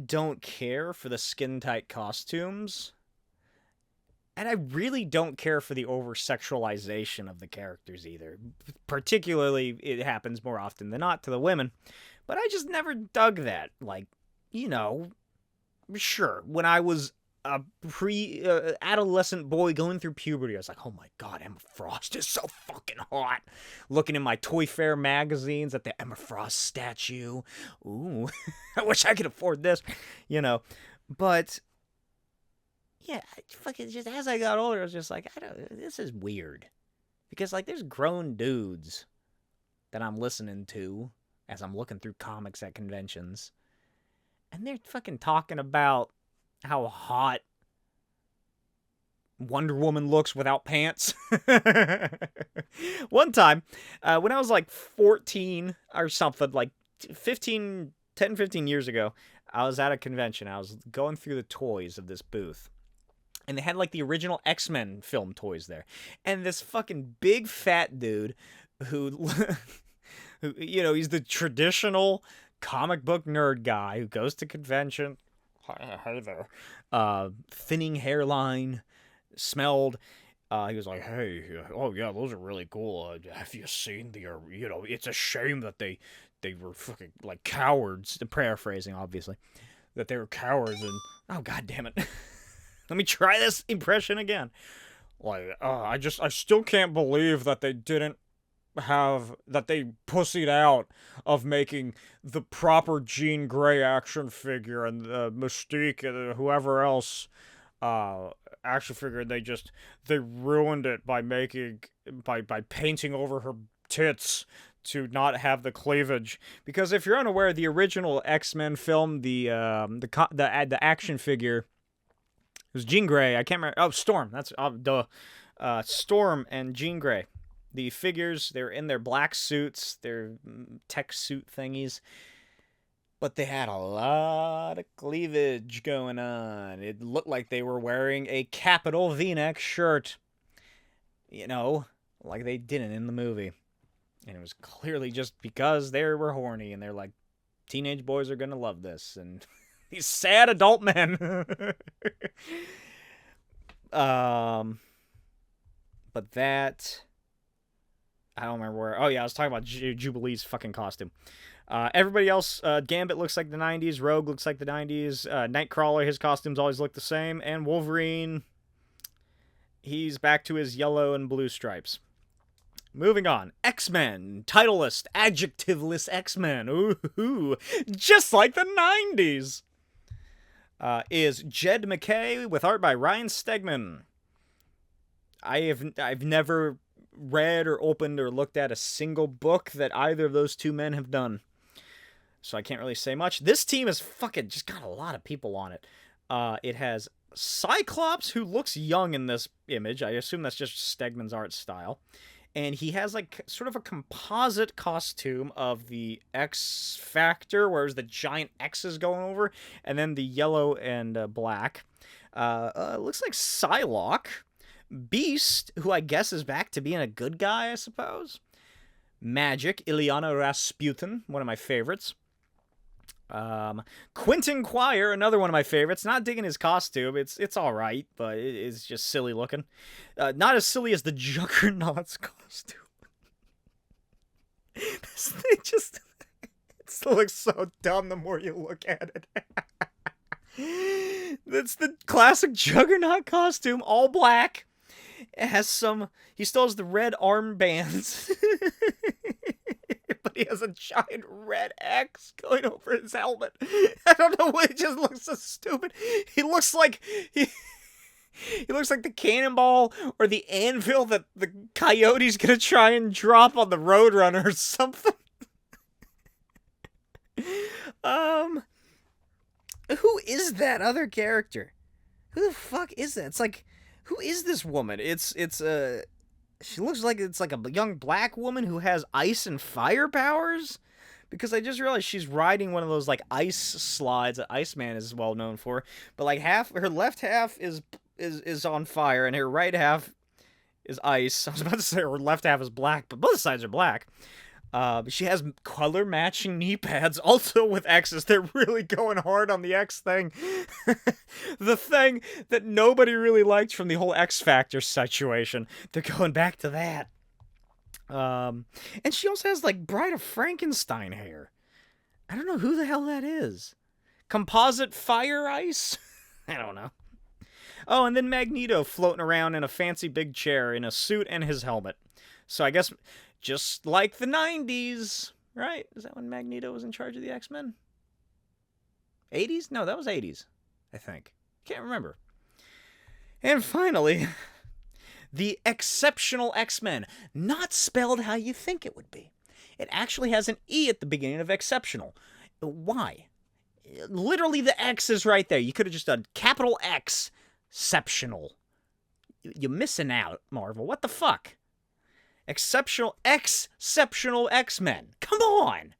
don't care for the skin-tight costumes, and I really don't care for the over-sexualization of the characters either. Particularly, it happens more often than not to the women, but I just never dug that. Like, you know, sure, when I was a adolescent boy going through puberty, I was like, oh my god, Emma Frost is so fucking hot. Looking in my Toy Fair magazines at the Emma Frost statue. Ooh, I wish I could afford this, you know. But yeah, fucking just as I got older, I was just like, this is weird. Because like there's grown dudes that I'm listening to as I'm looking through comics at conventions, and they're fucking talking about how hot Wonder Woman looks without pants. One time, when I was like 14 or something, like 10, 15 years ago, I was at a convention. I was going through the toys of this booth. And they had like the original X-Men film toys there. And this fucking big fat dude who, you know, he's the traditional comic book nerd guy who goes to convention. Hi there. Thinning hairline, smelled. He was like, hey, oh yeah, those are really cool. Have you seen the, you know, it's a shame that they were fucking like cowards. Paraphrasing, obviously. That they were cowards and, oh god damn it. Let me try this impression again. Like, I still can't believe that they didn't that they pussied out of making the proper Jean Grey action figure and Mystique and whoever else action figure. They ruined it by by painting over her tits to not have the cleavage. Because if you're unaware, the original X-Men film, the action figure, it was Jean Grey. I can't remember. Oh, Storm. That's Storm and Jean Grey. The figures, they're in their black suits, their tech suit thingies, but they had a lot of cleavage going on. It looked like they were wearing a capital V-neck shirt, you know, like they didn't in the movie. And it was clearly just because they were horny, and they're like, teenage boys are gonna love this, and these sad adult men. But that... I don't remember where. Oh, yeah, I was talking about Jubilee's fucking costume. Everybody else, Gambit looks like the 90s. Rogue looks like the 90s. Nightcrawler, his costumes always look the same. And Wolverine, he's back to his yellow and blue stripes. Moving on. X-Men. Titleless, adjectiveless X-Men. Ooh, just like the 90s. Is Jed MacKay with art by Ryan Stegman. I've never read or opened or looked at a single book that either of those two men have done, so I can't really say much. This team is fucking just got a lot of people on it. It has Cyclops, who looks young in this image. I assume that's just Stegman's art style, and he has like sort of a composite costume of the X Factor, whereas the giant X is going over, and then the yellow and black. Looks like Psylocke. Beast, who I guess is back to being a good guy, I suppose. Magic, Ilyana Rasputin, one of my favorites. Quentin Quire, another one of my favorites. Not digging his costume. It's all right, but it's just silly looking. Not as silly as the Juggernaut's costume. It looks so dumb the more you look at it. That's the classic Juggernaut costume, all black. It has he still has the red armbands, but he has a giant red X going over his helmet. I don't know why, it just looks so stupid. He looks like he looks like the cannonball or the anvil that the Coyote's gonna try and drop on the Roadrunner or something. Who is that other character? Who the fuck is that? It's like, who is this woman? She looks like it's like a young black woman who has ice and fire powers. Because I just realized she's riding one of those like ice slides that Iceman is well known for. But like her left half is on fire and her right half is ice. I was about to say her left half is black, but both sides are black. She has color matching knee pads. Also with X's, they're really going hard on the X thing. The thing that nobody really liked from the whole X Factor situation. They're going back to that. And she also has like Bride of Frankenstein hair. I don't know who the hell that is. Composite fire ice? I don't know. Oh, and then Magneto floating around in a fancy big chair in a suit and his helmet. So I guess just like the 90s, right? Is that when Magneto was in charge of the X-Men? 80s? No, that was 80s, I think. Can't remember. And finally, the Exceptional X-Men. Not spelled how you think it would be. It actually has an E at the beginning of Exceptional. Why? Literally the X is right there. You could have just done capital X, exceptional. You're missing out, Marvel. What the fuck? Exceptional X-Men. Come on!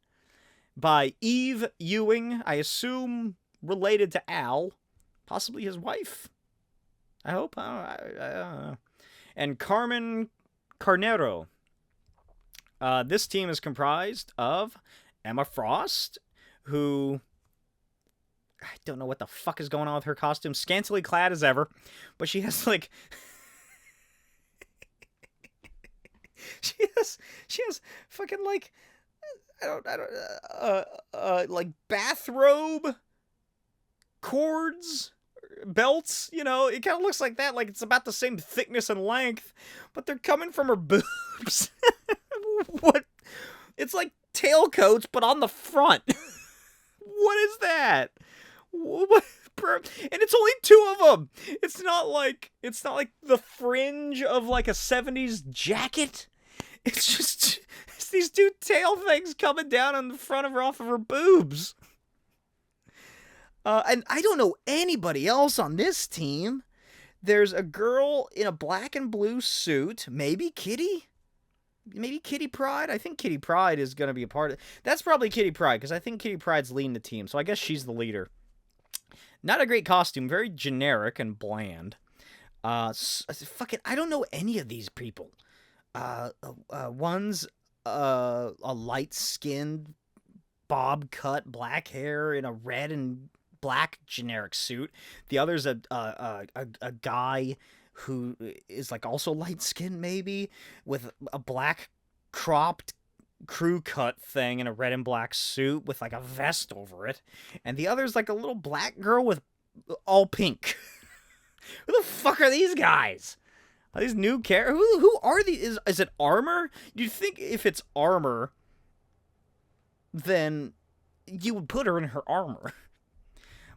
By Eve Ewing, I assume related to Al. Possibly his wife? I hope. I don't know. And Carmen Carnero. This team is comprised of Emma Frost, who... I don't know what the fuck is going on with her costume. Scantily clad as ever. But she has, like... She has fucking, like... like bathrobe cords, belts, you know, it kind of looks like that, like it's about the same thickness and length, but they're coming from her boobs. What? It's like tailcoats, but on the front. What is that? What? And it's only two of them. It's not like the fringe of like a 70s jacket. It's these two tail things coming down on the front of her off of her boobs. And I don't know anybody else on this team. There's a girl in a black and blue suit. Maybe Kitty? Maybe Kitty Pryde? I think Kitty Pryde is going to be a part of... That's probably Kitty Pryde, because I think Kitty Pryde's leading the team. So I guess she's the leader. Not a great costume. Very generic and bland. Fucking... I don't know any of these people. One's a light-skinned, bob-cut, black hair in a red and black generic suit. The other's a guy who is like also light-skinned, maybe, with a black cropped crew cut thing in a red and black suit with like a vest over it. And the other's like a little black girl with all pink. Who the fuck are these guys? Are these new characters? Who are these? Is it Armor? You'd think if it's Armor, then you would put her in her armor.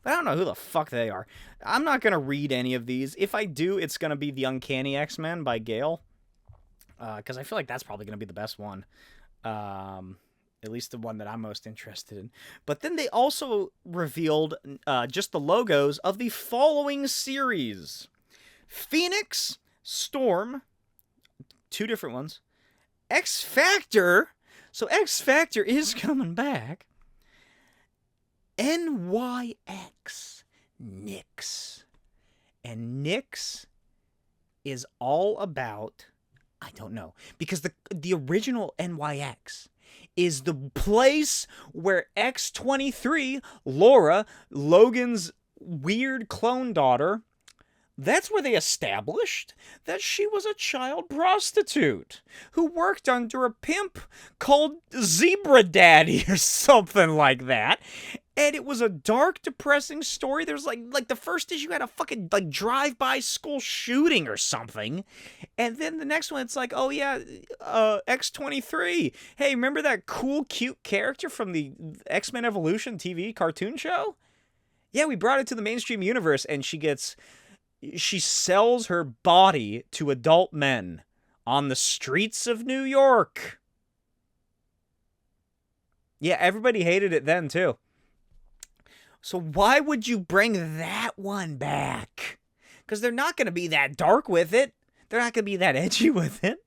But I don't know who the fuck they are. I'm not going to read any of these. If I do, it's going to be The Uncanny X-Men by Gale. Because I feel like that's probably going to be the best one. At least the one that I'm most interested in. But then they also revealed just the logos of the following series. Phoenix... Storm, two different ones. X Factor, so X Factor is coming back. NYX, Nyx. And Nyx is all about, I don't know, because the original NYX is the place where X-23, Laura, Logan's weird clone daughter, that's where they established that she was a child prostitute who worked under a pimp called Zebra Daddy or something like that. And it was a dark, depressing story. There's like the first issue had a fucking like drive-by school shooting or something. And then the next one, it's like, oh yeah, X-23. Hey, remember that cool, cute character from the X-Men Evolution TV cartoon show? Yeah, we brought it to the mainstream universe, and she sells her body to adult men on the streets of New York. Yeah, everybody hated it then, too. So why would you bring that one back? Because they're not going to be that dark with it. They're not going to be that edgy with it.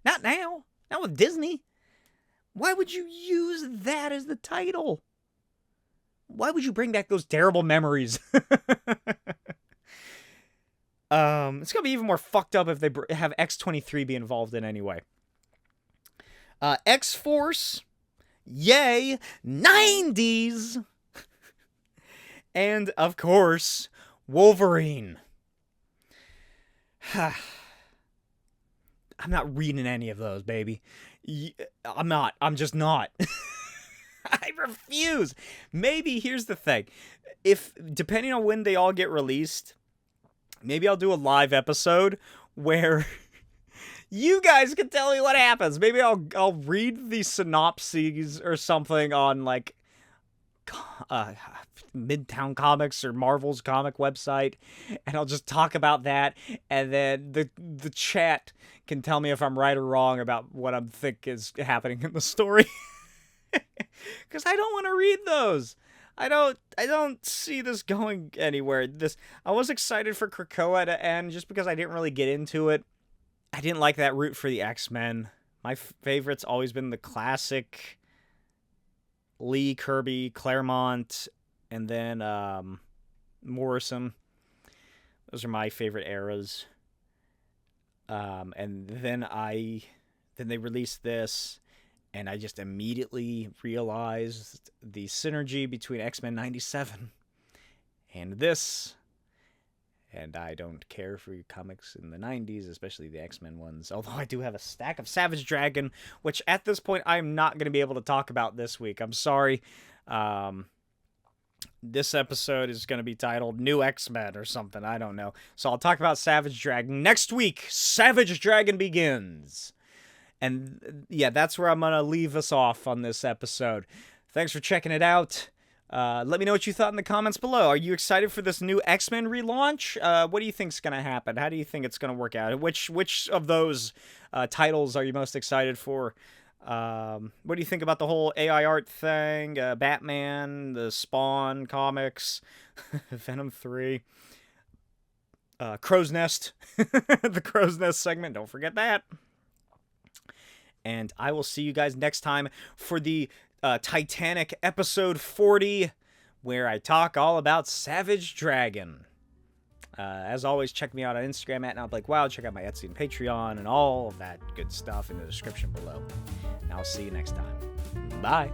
Not now. Not with Disney. Why would you use that as the title? Why would you bring back those terrible memories? It's going to be even more fucked up if they have X-23 be involved in any way. X-Force, yay, 90s, and, of course, Wolverine. I'm not reading any of those, baby. I'm not. I'm just not. I refuse. Maybe, here's the thing. Depending on when they all get released, maybe I'll do a live episode where you guys can tell me what happens. Maybe I'll read the synopses or something on, like, Midtown Comics or Marvel's comic website, and I'll just talk about that, and then the chat can tell me if I'm right or wrong about what I think is happening in the story. Because I don't want to read those. I don't see this going anywhere. I was excited for Krakoa to end just because I didn't really get into it. I didn't like that route for the X-Men. My favorite's always been the classic Lee, Kirby, Claremont, and then Morrison. Those are my favorite eras. And then they released this, and I just immediately realized the synergy between X-Men 97 and this. And I don't care for comics in the 90s, especially the X-Men ones. Although I do have a stack of Savage Dragon, which at this point I'm not going to be able to talk about this week. I'm sorry. This episode is going to be titled New X-Men or something. I don't know. So I'll talk about Savage Dragon next week. Savage Dragon begins. And yeah, that's where I'm going to leave us off on this episode. Thanks for checking it out. Let me know what you thought in the comments below. Are you excited for this new X-Men relaunch? What do you think's going to happen? How do you think it's going to work out? Which of those titles are you most excited for? What do you think about the whole AI art thing? Batman, the Spawn comics, Venom 3, Crow's Nest, the Crow's Nest segment. Don't forget that. And I will see you guys next time for the Titanic episode 40, where I talk all about Savage Dragon. As always, check me out on Instagram at NowBlakeWild. Check out my Etsy and Patreon and all of that good stuff in the description below. And I'll see you next time. Bye.